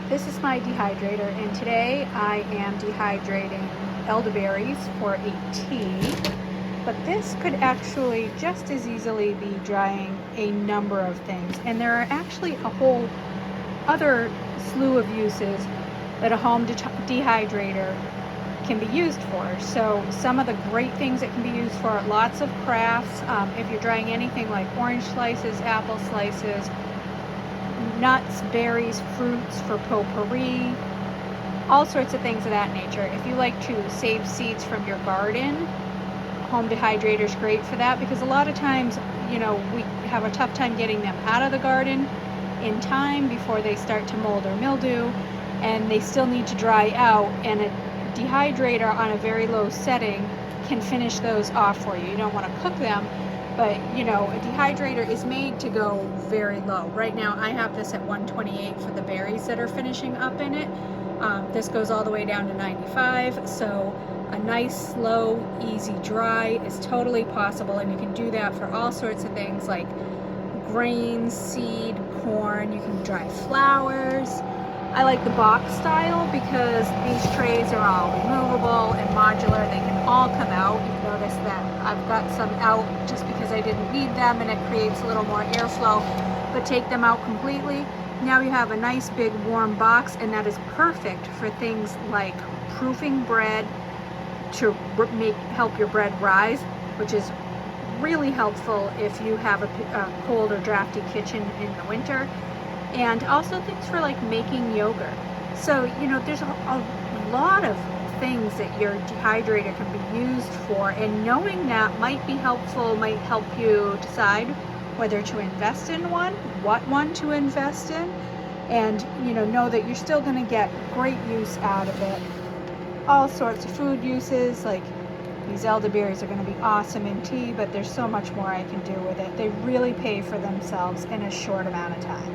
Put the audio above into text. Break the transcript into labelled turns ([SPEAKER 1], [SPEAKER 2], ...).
[SPEAKER 1] This is my dehydrator, and today I am dehydrating elderberries for a tea, but this could actually just as easily be drying a number of things, and there are actually a whole other slew of uses that a home dehydrator can be used for. So some of the great things it can be used for, lots of crafts. If you're drying anything like orange slices, apple slices, nuts, berries, fruits for potpourri, all sorts of things of that nature. If you like to save seeds from your garden, home dehydrator is great for that, because a lot of times, we have a tough time getting them out of the garden in time before they start to mold or mildew, and they still need to dry out, and a dehydrator on a very low setting can finish those off for you. You don't want to cook them, but a dehydrator is made to go very low. Right now I have this at 128 for the berries that are finishing up in it. This goes all the way down to 95, so a nice slow easy dry is totally possible, and you can do that for all sorts of things like grains, seed, corn. You can dry flowers. I like the box style because these trays are all removable and modular. They can all come out. You've noticed that I've got some out just because I didn't need them, and it creates a little more airflow, but take them out completely. Now you have a nice big warm box, and that is perfect for things like proofing bread to help your bread rise, which is really helpful if you have a cold or drafty kitchen in the winter. And also things for like making yogurt. So there's a lot of things that your dehydrator can be used for, and knowing that might be helpful, might help you decide whether to invest in one, what one to invest in, and know that you're still going to get great use out of it. All sorts of food uses, like these elderberries are going to be awesome in tea, but there's so much more I can do with it. They really pay for themselves in a short amount of time.